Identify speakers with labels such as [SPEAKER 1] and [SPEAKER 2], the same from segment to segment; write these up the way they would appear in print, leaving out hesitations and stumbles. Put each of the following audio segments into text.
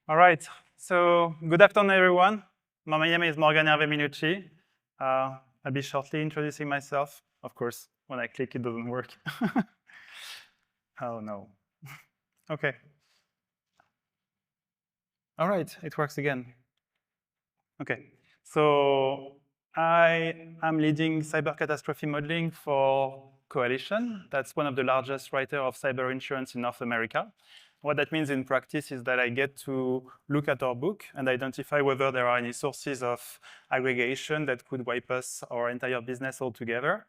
[SPEAKER 1] All right, so good afternoon, everyone. My name is Morgan Hervé Minucci. I'll be shortly introducing myself. Of course, when I click, it doesn't work. Oh, no. OK. All right, it works again. OK, so I am leading cyber catastrophe modeling for Coalition. That's one of the largest writers of cyber insurance in North America. What that means in practice is that I get to look at our book and identify whether there are any sources of aggregation that could wipe us, our entire business altogether.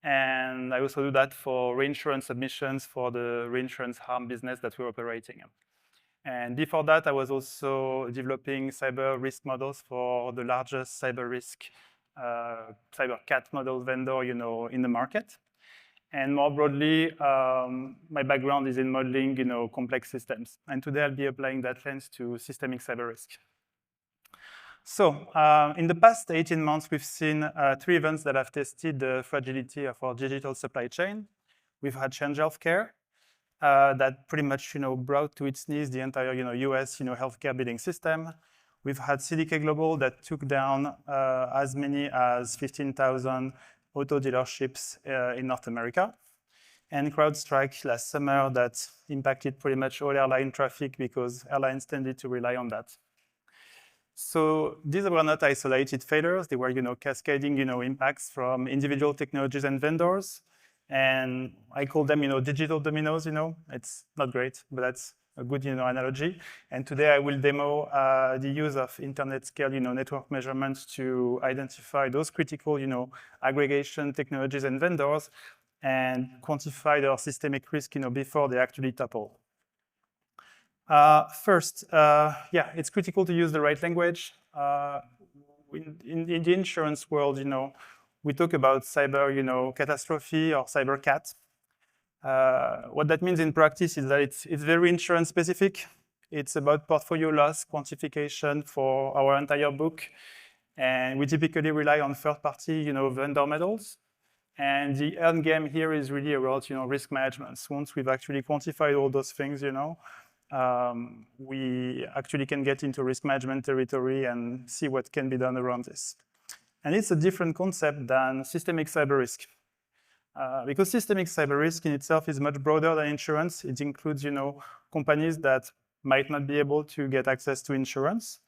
[SPEAKER 1] And I also do that for reinsurance submissions for the reinsurance harm business that we're operating in. And before that, I was also developing cyber risk models for the largest cyber risk, cyber cat model vendor, in the market. And more broadly, my background is in modeling, complex systems. And today I'll be applying that lens to systemic cyber risk. So in the past 18 months, we've seen 3 events that have tested the fragility of our digital supply chain. We've had Change Healthcare, that pretty much, brought to its knees the entire, US, healthcare billing system. We've had CDK Global that took down as many as 15,000 auto dealerships in North America. And CrowdStrike last summer that impacted pretty much all airline traffic because airlines tended to rely on that. So these were not isolated failures. They were, cascading, impacts from individual technologies and vendors. And I call them, digital dominoes. It's not great, but that's a good, analogy. And today I will demo the use of internet scale, network measurements to identify those critical, aggregation technologies and vendors and quantify their systemic risk, before they actually topple. First, it's critical to use the right language. In the insurance world, we talk about cyber, catastrophe or cyber cat. What that means in practice is that it's very insurance specific. It's about portfolio loss quantification for our entire book. And we typically rely on third-party, vendor models. And the end game here is really about, risk management. So once we've actually quantified all those things, we actually can get into risk management territory and see what can be done around this. And it's a different concept than systemic cyber risk. Because systemic cyber risk in itself is much broader than insurance. It includes, companies that might not be able to get access to insurance.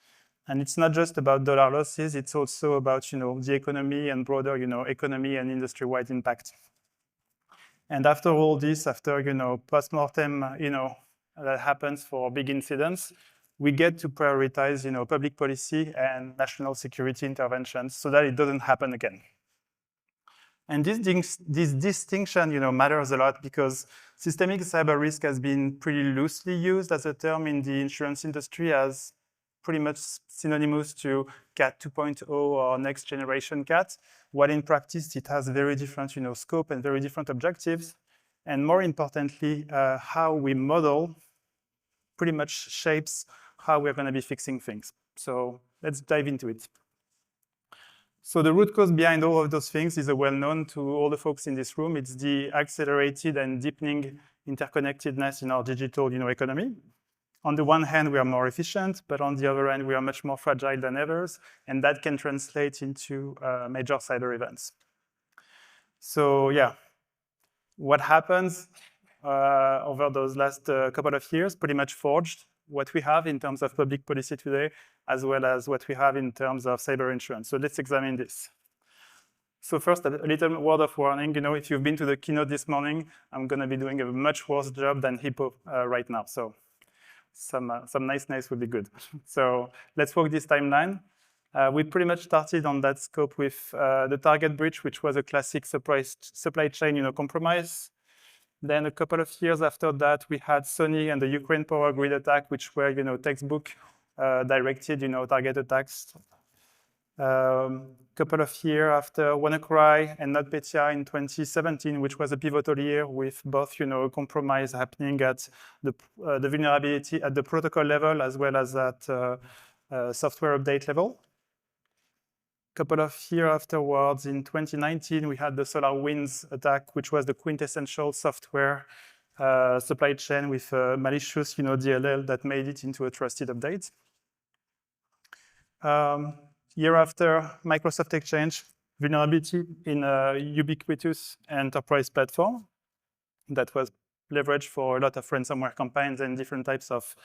[SPEAKER 1] And it's not just about dollar losses. It's also about, the economy and broader, economy and industry-wide impact. And after all this, after, post-mortem, that happens for big incidents, we get to prioritize, public policy and national security interventions so that it doesn't happen again. And this distinction, matters a lot because systemic cyber risk has been pretty loosely used as a term in the insurance industry as pretty much synonymous to CAT 2.0 or next generation CAT, while in practice it has very different, scope and very different objectives. And more importantly, how we model pretty much shapes how we're going to be fixing things. So let's dive into it. So the root cause behind all of those things is well known to all the folks in this room. It's the accelerated and deepening interconnectedness in our digital, economy. On the one hand, we are more efficient, but on the other hand, we are much more fragile than ever, and that can translate into major cyber events. So what happens over those last couple of years pretty much forged what we have in terms of public policy today, as well as what we have in terms of cyber insurance. So let's examine this. So first, a little word of warning. If you've been to the keynote this morning, I'm going to be doing a much worse job than Hippo right now. So some niceness would be good. So let's walk this timeline. We pretty much started on that scope with the Target breach, which was a classic supply chain compromise. Then a couple of years after that, we had Sony and the Ukraine power grid attack, which were, textbook directed, target attacks. Couple of years after WannaCry and NotPetya in 2017, which was a pivotal year with both, compromise happening at the vulnerability at the protocol level as well as at software update level. Couple of years afterwards, in 2019, we had the SolarWinds attack, which was the quintessential software supply chain with a malicious, DLL that made it into a trusted update. Year after, Microsoft Exchange vulnerability in a ubiquitous enterprise platform that was leveraged for a lot of ransomware campaigns and different types of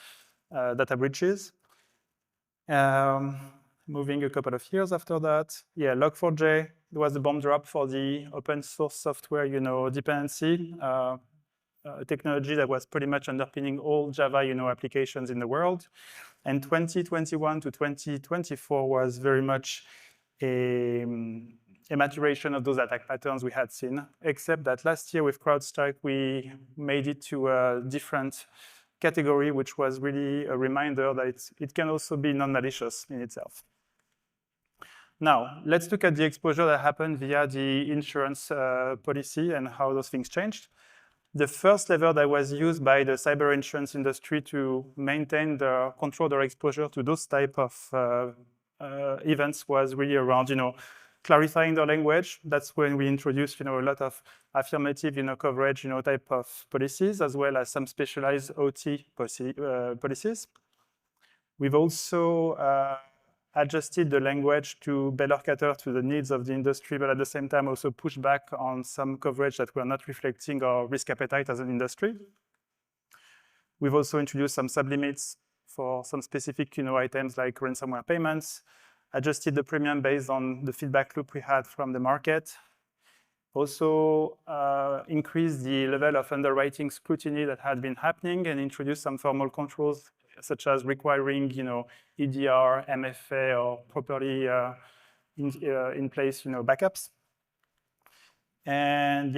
[SPEAKER 1] data breaches. Moving a couple of years after that, Log4j, there was a bomb drop for the open source software, dependency, technology that was pretty much underpinning all Java, applications in the world. And 2021 to 2024 was very much a maturation of those attack patterns we had seen, except that last year with CrowdStrike, we made it to a different category, which was really a reminder that it can also be non-malicious in itself. Now, let's look at the exposure that happened via the insurance policy and how those things changed. The first lever that was used by the cyber insurance industry to maintain the control their exposure to those type of events was really around, clarifying the language. That's when we introduced, a lot of affirmative, coverage, type of policies, as well as some specialized OT policies. We've also adjusted the language to better cater to the needs of the industry, but at the same time also push back on some coverage that were not reflecting our risk appetite as an industry. We've also introduced some sublimits for some specific items like ransomware payments, adjusted the premium based on the feedback loop we had from the market. Also increased the level of underwriting scrutiny that had been happening and introduced some formal controls such as requiring, EDR, MFA, or properly in place, backups. And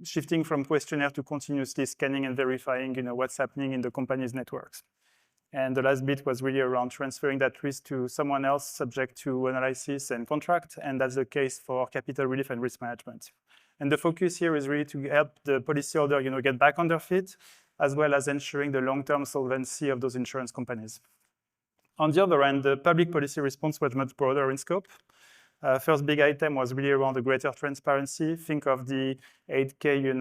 [SPEAKER 1] shifting from questionnaire to continuously scanning and verifying, what's happening in the company's networks. And the last bit was really around transferring that risk to someone else subject to analysis and contract, and that's the case for capital relief and risk management. And the focus here is really to help the policyholder, get back on their feet, as well as ensuring the long-term solvency of those insurance companies. On the other hand, the public policy response was much broader in scope. First big item was really around the greater transparency. Think of the 8K,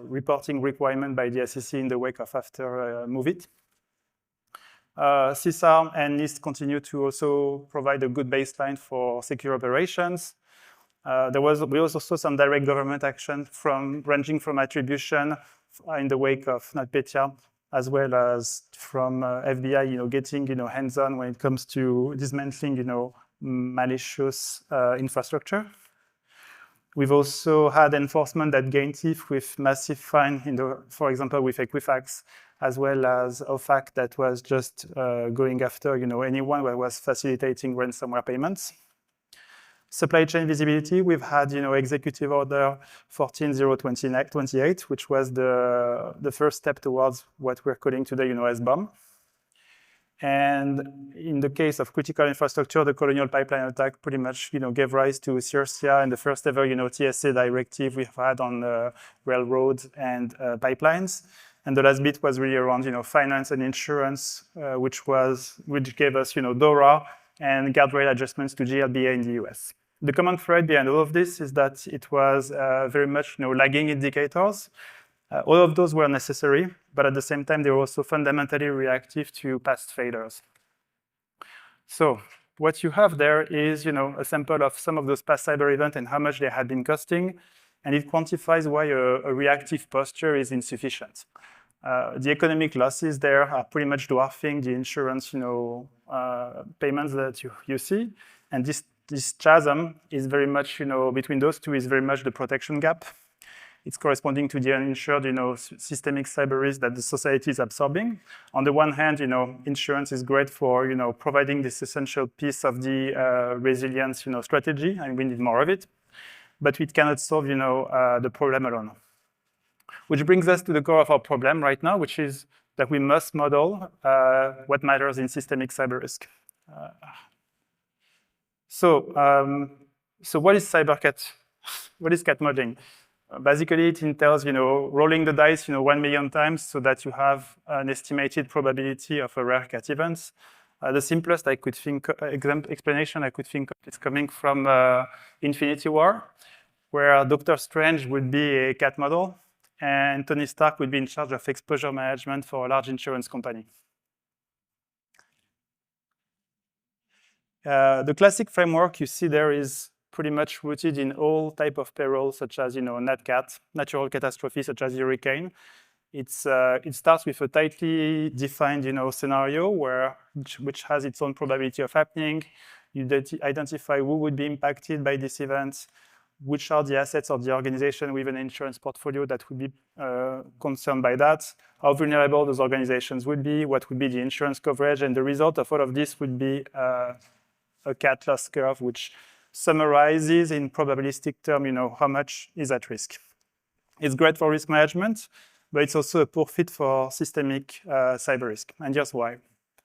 [SPEAKER 1] reporting requirement by the SEC in the wake of after MOVEit. CSAR and NIST continue to also provide a good baseline for secure operations. We also saw some direct government action ranging from attribution in the wake of NotPetya, as well as from FBI, getting, hands-on when it comes to dismantling, malicious infrastructure. We've also had enforcement that gained teeth with massive fine, for example, with Equifax, as well as OFAC that was just going after, anyone who was facilitating ransomware payments. Supply chain visibility, we've had, Executive Order 14028, which was the first step towards what we're calling today, as BOM. And in the case of critical infrastructure, the Colonial Pipeline attack pretty much, gave rise to CERCIA and the first ever, TSA directive we've had on railroads and pipelines. And the last bit was really around, finance and insurance, which gave us, DORA and guardrail adjustments to GLBA in the US. The common thread behind all of this is that it was very much, lagging indicators. All of those were necessary, but at the same time, they were also fundamentally reactive to past failures. So what you have there is, a sample of some of those past cyber events and how much they had been costing, and it quantifies why a reactive posture is insufficient. The economic losses there are pretty much dwarfing the insurance, payments that you see, and this chasm is very much, between those two is very much the protection gap. It's corresponding to the uninsured, systemic cyber risk that the society is absorbing. On the one hand, insurance is great for, providing this essential piece of the resilience, strategy, and we need more of it. But it cannot solve, the problem alone. Which brings us to the core of our problem right now, which is that we must model what matters in systemic cyber risk. So what is CyberCat? What is cat modeling? Basically, it entails, rolling the dice, 1 million times so that you have an estimated probability of a rare cat event. The simplest explanation I could think of is coming from Infinity War, where Doctor Strange would be a cat model, and Tony Stark would be in charge of exposure management for a large insurance company. The classic framework you see there is pretty much rooted in all type of perils, such as NatCat, natural catastrophe, such as hurricane. It starts with a tightly defined scenario which has its own probability of happening. You identify who would be impacted by this event, which are the assets of the organization with an insurance portfolio that would be concerned by that, how vulnerable those organizations would be, what would be the insurance coverage, and the result of all of this would be a cat loss curve, which summarizes in probabilistic terms, how much is at risk. It's great for risk management, but it's also a poor fit for systemic cyber risk. And here's why.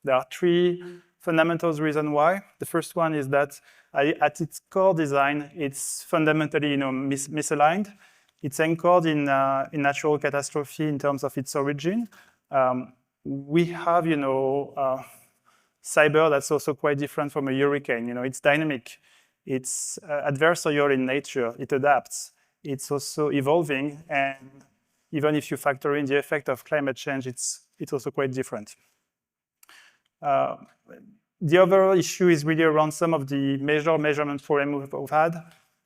[SPEAKER 1] There are three fundamental reasons why. The first one is that at its core design, it's fundamentally misaligned. It's anchored in natural catastrophe in terms of its origin. We have cyber that's also quite different from a hurricane. It's dynamic. It's adversarial in nature. It adapts. It's also evolving. And even if you factor in the effect of climate change, it's also quite different. The other issue is really around some of the measurement problems we've had.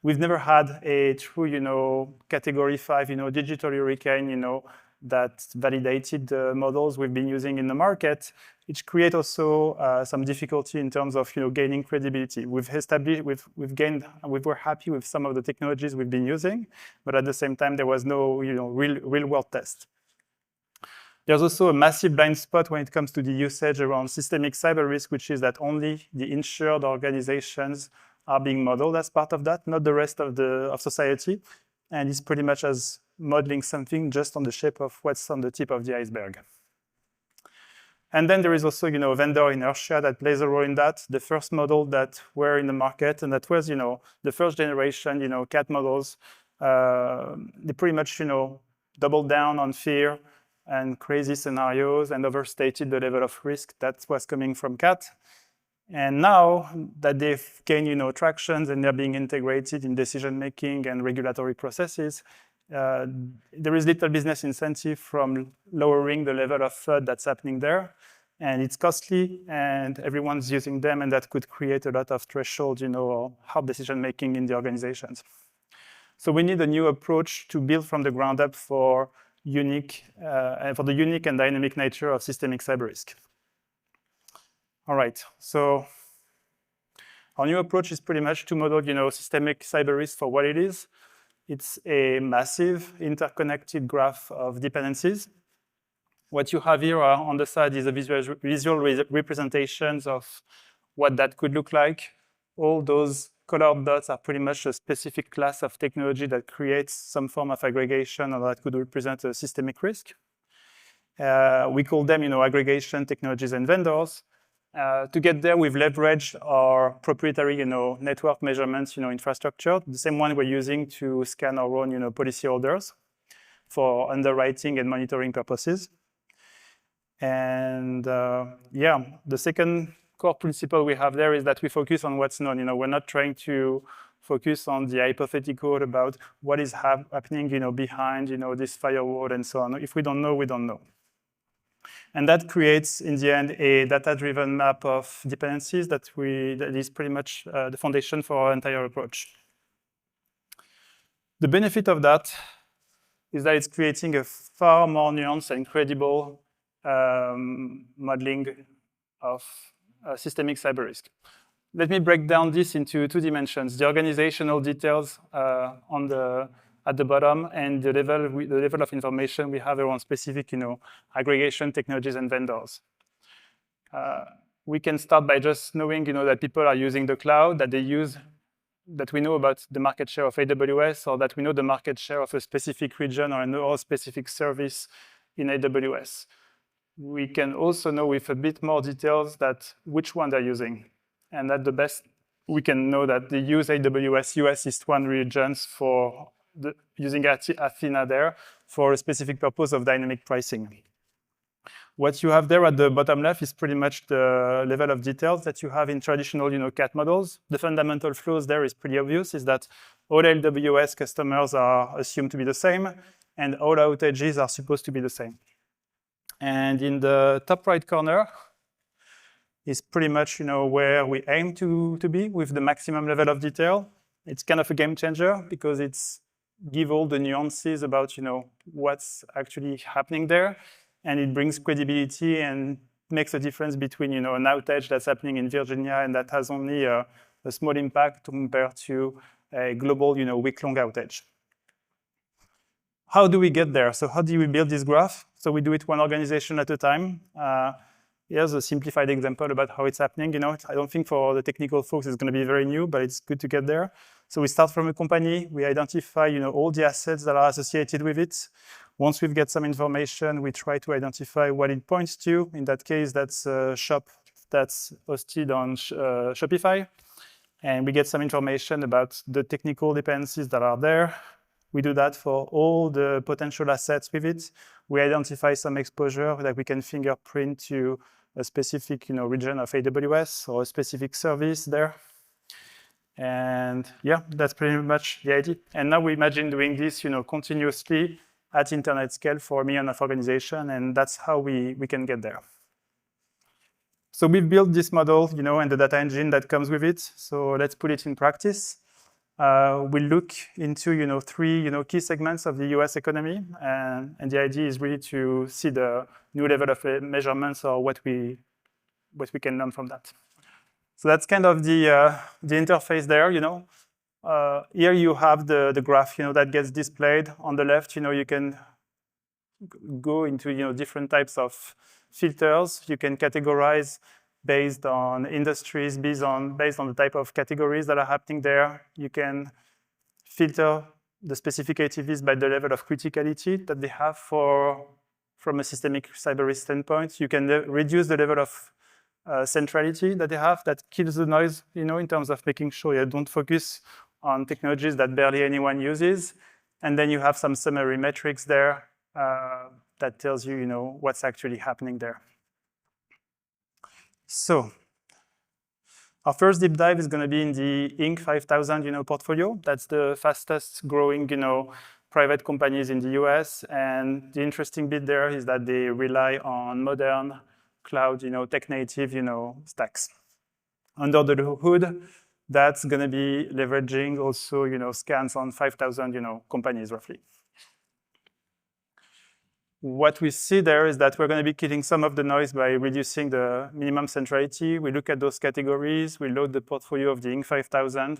[SPEAKER 1] We've never had a true, category 5, digital hurricane, that validated the models we've been using in the market, which create also some difficulty in terms of, gaining credibility. We were happy with some of the technologies we've been using, but at the same time, there was no, real world test. There's also a massive blind spot when it comes to the usage around systemic cyber risk, which is that only the insured organizations are being modeled as part of that, not the rest of society. And it's pretty much as modeling something just on the shape of what's on the tip of the iceberg. And then there is also, vendor inertia that plays a role in that. The first model that were in the market, and that was, the first generation, cat models, they pretty much, doubled down on fear and crazy scenarios and overstated the level of risk that was coming from cat. And now that they've gained, tractions and they're being integrated in decision-making and regulatory processes, there is little business incentive from lowering the level of fraud that's happening there. And it's costly, and everyone's using them, and that could create a lot of threshold, or hard decision-making in the organizations. So we need a new approach to build from the ground up for the unique and dynamic nature of systemic cyber risk. All right, so our new approach is pretty much to model, systemic cyber risk for what it is. It's a massive interconnected graph of dependencies. What you have here on the side is a visual representations of what that could look like. All those colored dots are pretty much a specific class of technology that creates some form of aggregation or that could represent a systemic risk. We call them, aggregation technologies and vendors. To get there, we've leveraged our proprietary, network measurements, infrastructure, the same one we're using to scan our own, policyholders for underwriting and monitoring purposes. And the second core principle we have there is that we focus on what's known. We're not trying to focus on the hypothetical about what is happening, behind, this firewall and so on. If we don't know, we don't know. And that creates, in the end, a data-driven map of dependencies that is pretty much the foundation for our entire approach. The benefit of that is that it's creating a far more nuanced and credible modeling of systemic cyber risk. Let me break down this into two dimensions: the organizational details at the bottom, and the level of information we have around specific, aggregation technologies and vendors. We can start by just knowing, that people are using the cloud, that we know about the market share of AWS, or that we know the market share of a specific region or a specific service in AWS. We can also know with a bit more details that which one they're using. And at the best, we can know that they use AWS US East 1 regions for using Athena there for a specific purpose of dynamic pricing. What you have there at the bottom left is pretty much the level of details that you have in traditional, CAT models. The fundamental flows there is pretty obvious, is that all AWS customers are assumed to be the same, and all outages are supposed to be the same. And in the top right corner is pretty much where we aim to be with the maximum level of detail. It's kind of a game changer because it's give all the nuances about what's actually happening there, and it brings credibility and makes a difference between an outage that's happening in Virginia and that has only a small impact compared to a global week-long outage. How do we get there? So how do we build this graph? So we do it one organization at a time. Here's a simplified example about how it's happening. I don't think for the technical folks it's going to be very new, but it's good to get there. So we start from a company. We identify all the assets that are associated with it. Once we've got some information, we try to identify what it points to. In that case, that's a shop that's hosted on Shopify. And we get some information about the technical dependencies that are there. We do that for all the potential assets with it. We identify some exposure that we can fingerprint to a specific region of AWS or a specific service there. And yeah, that's pretty much the idea. And now we imagine doing this continuously at internet scale for millions of organizations, and that's how we can get there. So we've built this model, and the data engine that comes with it. So let's put it in practice. We look into three key segments of the US economy, and the idea is really to see the new level of measurements or what we can learn from that. So that's kind of the interface there. Here you have the graph that gets displayed on the left. You can go into different types of filters. You can categorize based on industries, based on the type of categories that are happening there. You can filter the specific ATVs by the level of criticality that they have from a systemic cyber risk standpoint. You can reduce the level of centrality that they have that kills the noise, in terms of making sure you don't focus on technologies that barely anyone uses. And then you have some summary metrics there that tells you, what's actually happening there. So our first deep dive is going to be in the Inc. 5000, portfolio. That's the fastest growing, private companies in the US. And the interesting bit there is that they rely on modern cloud, tech-native, stacks. Under the hood, that's going to be leveraging also, scans on 5,000, companies roughly. What we see there is that we're going to be killing some of the noise by reducing the minimum centrality. We look at those categories. We load the portfolio of the Inc. 5000.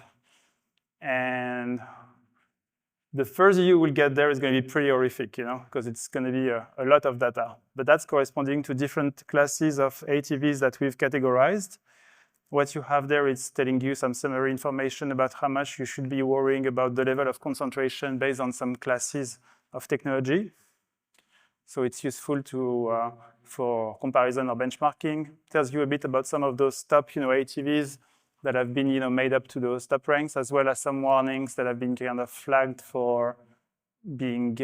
[SPEAKER 1] And the first view we'll get there is going to be pretty horrific, because it's going to be a lot of data. But that's corresponding to different classes of ATVs that we've categorized. What you have there is telling you some summary information about how much you should be worrying about the level of concentration based on some classes of technology. So it's useful for comparison or benchmarking. It tells you a bit about some of those top ATVs that have been made up to those top ranks, as well as some warnings that have been kind of flagged for being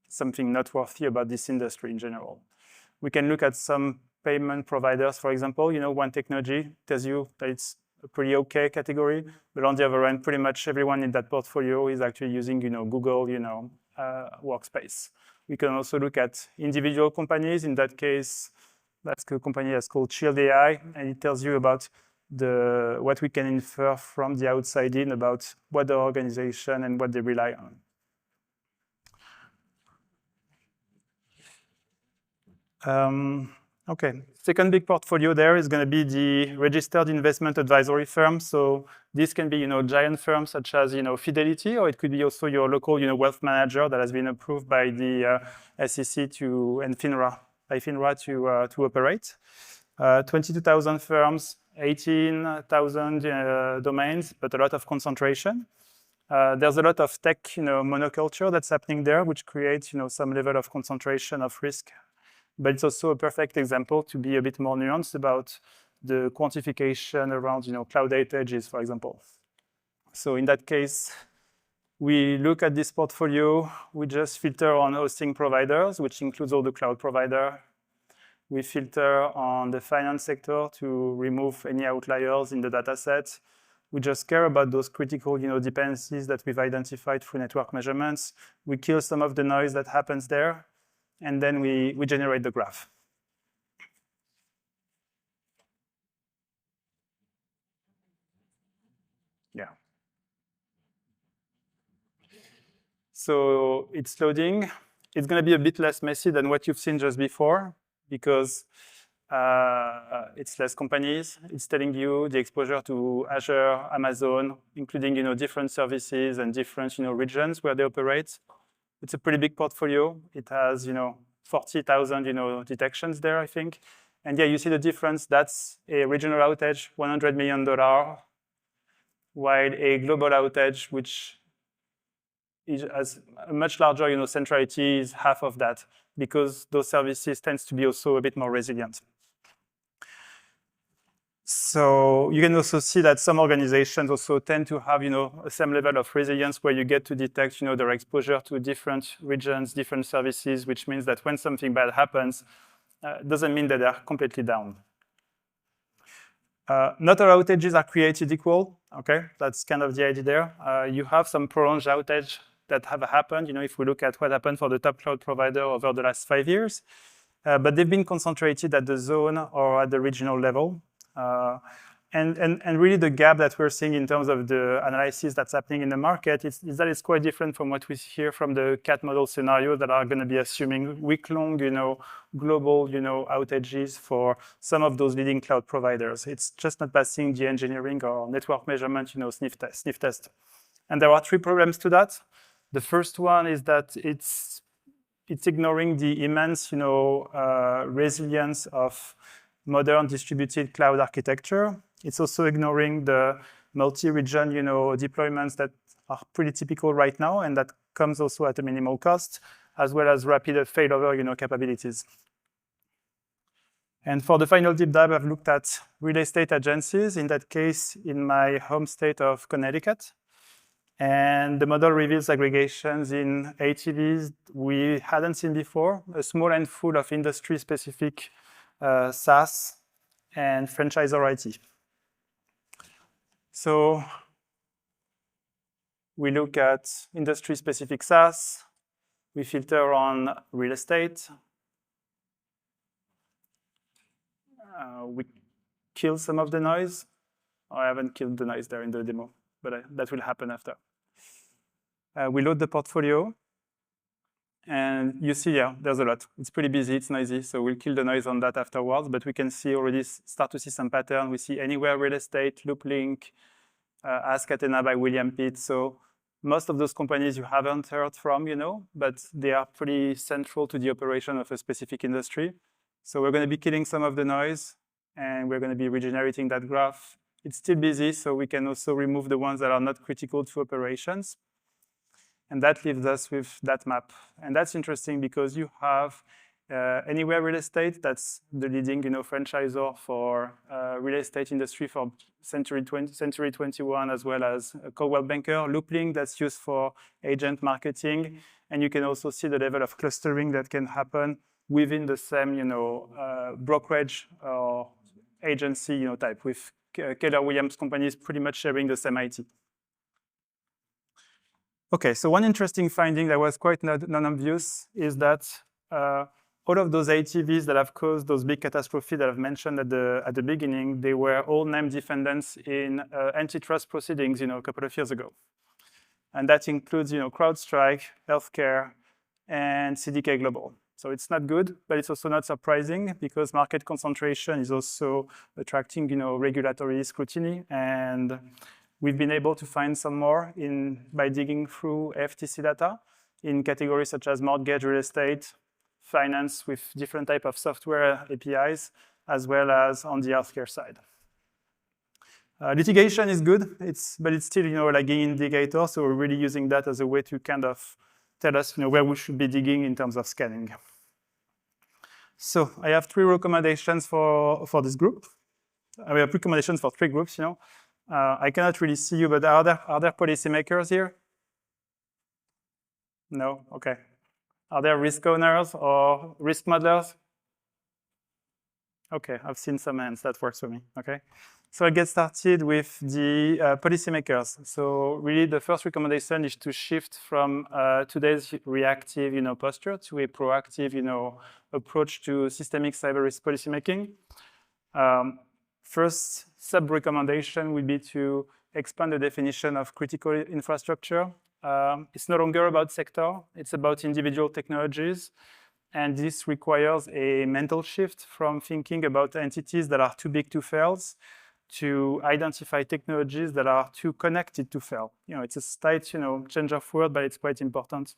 [SPEAKER 1] something not worthy about this industry in general. We can look at some payment providers, for example. One technology tells you that it's a pretty okay category, but on the other end, pretty much everyone in that portfolio is actually using Google Workspace. We can also look at individual companies. In that case, that's a company that's called Shield AI, and it tells you about what we can infer from the outside in about what the organization and what they rely on. Okay, second big portfolio there is going to be the registered investment advisory firm. So this can be, giant firms such as, Fidelity, or it could be also your local, wealth manager that has been approved by the SEC and FINRA to operate. 22,000 firms, 18,000 domains, but a lot of concentration. There's a lot of tech, monoculture that's happening there, which creates, some level of concentration of risk. But it's also a perfect example to be a bit more nuanced about the quantification around, cloud outages, for example. So in that case, we look at this portfolio. We just filter on hosting providers, which includes all the cloud provider. We filter on the finance sector to remove any outliers in the data set. We just care about those critical, dependencies that we've identified through network measurements. We kill some of the noise that happens there, and then we generate the graph. Yeah. So it's loading. It's going to be a bit less messy than what you've seen just before, because it's less companies. It's telling you the exposure to Azure, Amazon, including different services and different regions where they operate. It's a pretty big portfolio. It has 40,000 detections there, I think. And yeah, you see the difference. That's a regional outage, $100 million, while a global outage, which has a much larger centrality, is half of that, because those services tends to be also a bit more resilient. So you can also see that some organizations also tend to have a same level of resilience, where you get to detect their exposure to different regions, different services, which means that when something bad happens, doesn't mean that they're completely down. Not all outages are created equal. Okay, that's kind of the idea there. You have some prolonged outage that have happened. If we look at what happened for the top cloud provider over the last 5 years, but they've been concentrated at the zone or at the regional level. And really the gap that we're seeing in terms of the analysis that's happening in the market is that it's quite different from what we hear from the CAT model scenario that are going to be assuming week-long, global, outages for some of those leading cloud providers. It's just not passing the engineering or network measurement, sniff test. And there are 3 problems to that. The first one is that it's ignoring the immense, resilience of modern distributed cloud architecture. It's also ignoring the multi-region, deployments that are pretty typical right now, and that comes also at a minimal cost, as well as rapid failover, capabilities. And for the final deep dive, I've looked at real estate agencies, in that case, in my home state of Connecticut. And the model reveals aggregations in ATVs we hadn't seen before, a small handful of industry-specific SaaS and franchisor IT. So we look at industry-specific SaaS. We filter on real estate. We kill some of the noise. I haven't killed the noise there in the demo, but that will happen after. We load the portfolio. And you see, yeah, there's a lot. It's pretty busy, it's noisy, so we'll kill the noise on that afterwards, but we can see already start to see some pattern. We see Anywhere Real Estate, LoopLink, Ask Athena by William Pitt. So most of those companies you haven't heard from, but they are pretty central to the operation of a specific industry. So we're going to be killing some of the noise, and we're going to be regenerating that graph. It's still busy, so we can also remove the ones that are not critical to operations. And that leaves us with that map. And that's interesting because you have Anywhere Real Estate, that's the leading franchisor for real estate industry for Century 21, as well as Coldwell Banker. LoopLink, that's used for agent marketing. And you can also see the level of clustering that can happen within the same brokerage or agency type, with Keller Williams companies pretty much sharing the same IT. Okay, so one interesting finding that was quite non-obvious is that all of those ATVs that have caused those big catastrophes that I've mentioned at the beginning, they were all named defendants in antitrust proceedings, a couple of years ago. And that includes, CrowdStrike, Healthcare, and CDK Global. So it's not good, but it's also not surprising because market concentration is also attracting, regulatory scrutiny. And we've been able to find some more by digging through FTC data in categories such as mortgage, real estate, finance with different type of software APIs, as well as on the healthcare side. Litigation is good, but it's still a lagging indicator, so we're really using that as a way to kind of tell us where we should be digging in terms of scanning. So I have 3 recommendations for this group. We have recommendations for 3 groups. I cannot really see you, but are there policymakers here? No? Okay. Are there risk owners or risk modelers? Okay, I've seen some hands. That works for me. Okay. So I'll get started with the policymakers. So really the first recommendation is to shift from today's reactive, posture to a proactive, approach to systemic cyber risk policymaking. First sub-recommendation would be to expand the definition of critical infrastructure. It's no longer about sector, it's about individual technologies. And this requires a mental shift from thinking about entities that are too big to fail to identify technologies that are too connected to fail. It's a slight, change of word, but it's quite important.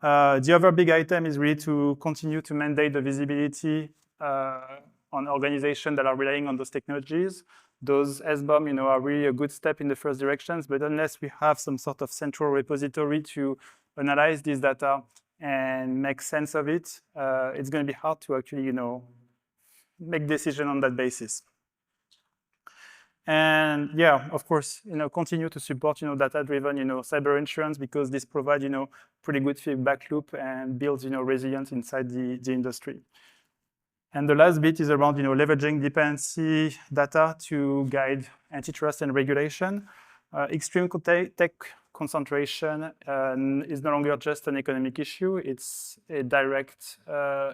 [SPEAKER 1] The other big item is really to continue to mandate the visibility on organizations that are relying on those technologies. Those SBOM, are really a good step in the first directions, but unless we have some sort of central repository to analyze this data and make sense of it, it's going to be hard to actually, make decisions on that basis. And yeah, of course, continue to support, data-driven, cyber insurance, because this provides, pretty good feedback loop and builds, resilience inside the industry. And the last bit is around, leveraging dependency data to guide antitrust and regulation. Extreme tech concentration is no longer just an economic issue, it's a direct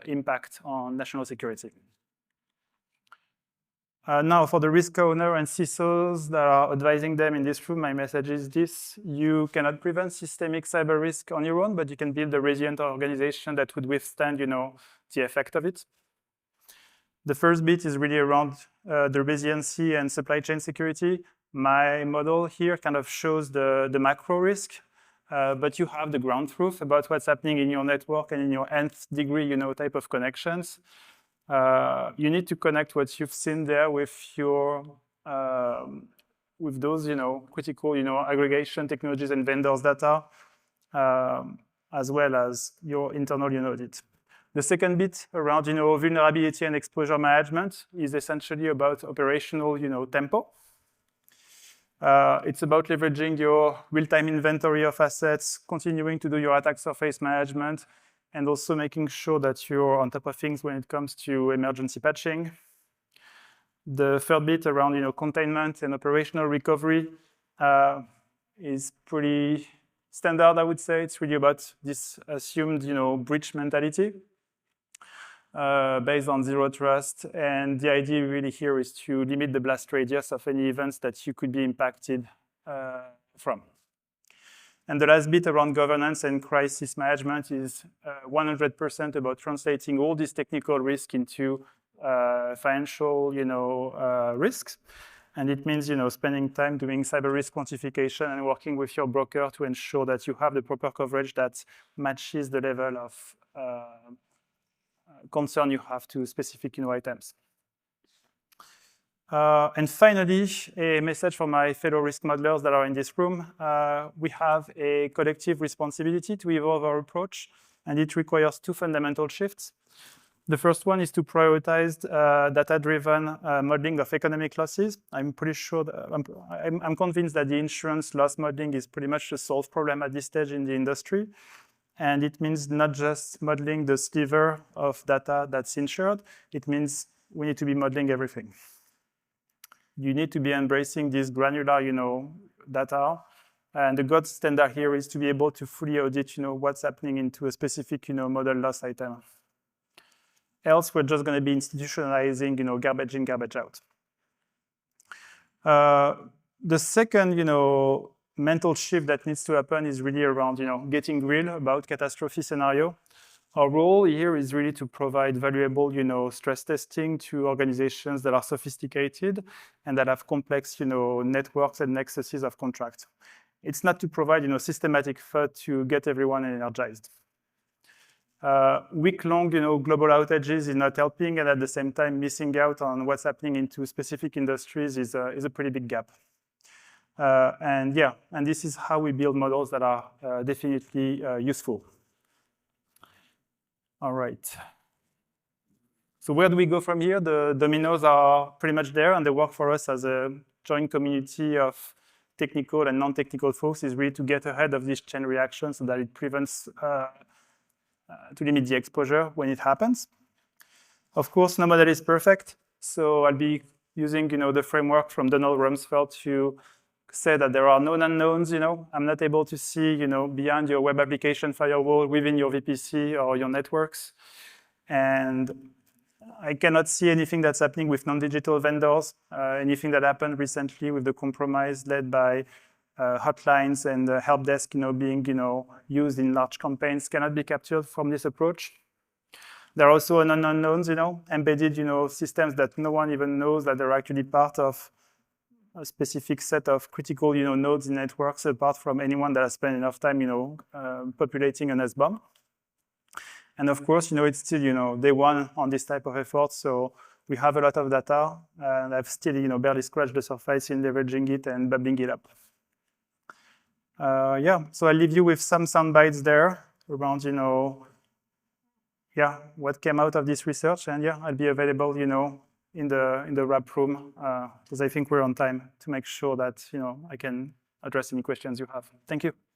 [SPEAKER 1] impact on national security. Now, for the risk owner and CISOs that are advising them in this room, my message is this: you cannot prevent systemic cyber risk on your own, but you can build a resilient organization that would withstand, the effect of it. The first bit is really around the resiliency and supply chain security. My model here kind of shows the macro risk, but you have the ground truth about what's happening in your network and in your nth degree, type of connections. You need to connect what you've seen there with your with those, critical, aggregation technologies and vendors data, as well as your internal, audit. The second bit around, vulnerability and exposure management is essentially about operational, tempo. It's about leveraging your real-time inventory of assets, continuing to do your attack surface management, and also making sure that you're on top of things when it comes to emergency patching. The third bit around, containment and operational recovery is pretty standard, I would say. It's really about this assumed, breach mentality based on zero trust. And the idea really here is to limit the blast radius of any events that you could be impacted from. And the last bit around governance and crisis management is 100% about translating all these technical risks into financial, risks. And it means, spending time doing cyber risk quantification and working with your broker to ensure that you have the proper coverage that matches the level of concern you have to specific, items. And finally, a message for my fellow risk modelers that are in this room. We have a collective responsibility to evolve our approach, and it requires two fundamental shifts. The first one is to prioritize data-driven modeling of economic losses. I'm pretty sure that I'm convinced that the insurance loss modeling is pretty much a solved problem at this stage in the industry. And it means not just modeling the sliver of data that's insured, it means we need to be modeling everything. You need to be embracing this granular, data. And the gold standard here is to be able to fully audit, what's happening into a specific, model loss item. Else, we're just going to be institutionalizing, garbage in, garbage out. The second, mental shift that needs to happen is really around, getting real about catastrophe scenario. Our role here is really to provide valuable, stress testing to organizations that are sophisticated and that have complex, networks and nexuses of contracts. It's not to provide, systematic thought to get everyone energized. Week-long, global outages is not helping, and at the same time, missing out on what's happening into specific industries is a pretty big gap. And this is how we build models that are definitely useful. All right. So where do we go from here? The Dominoes are pretty much there, and they work for us as a joint community of technical and non-technical folks. Is really to get ahead of this chain reaction so that it prevents to limit the exposure when it happens. Of course, no model is perfect, so I'll be using, the framework from Donald Rumsfeld to say that there are known unknowns, I'm not able to see, beyond your web application firewall within your VPC or your networks. And I cannot see anything that's happening with non-digital vendors, anything that happened recently with the compromise led by hotlines and help desk, being, used in large campaigns cannot be captured from this approach. There are also unknowns, embedded, systems that no one even knows that they're actually part of a specific set of critical, nodes in networks, apart from anyone that has spent enough time, populating an SBOM. And of course, it's still, day one on this type of effort. So we have a lot of data, and I've still, barely scratched the surface in leveraging it and bubbling it up. So I'll leave you with some sound bites there around, what came out of this research. And I'll be available, in the wrap room, because I think we're on time to make sure that, I can address any questions you have. Thank you.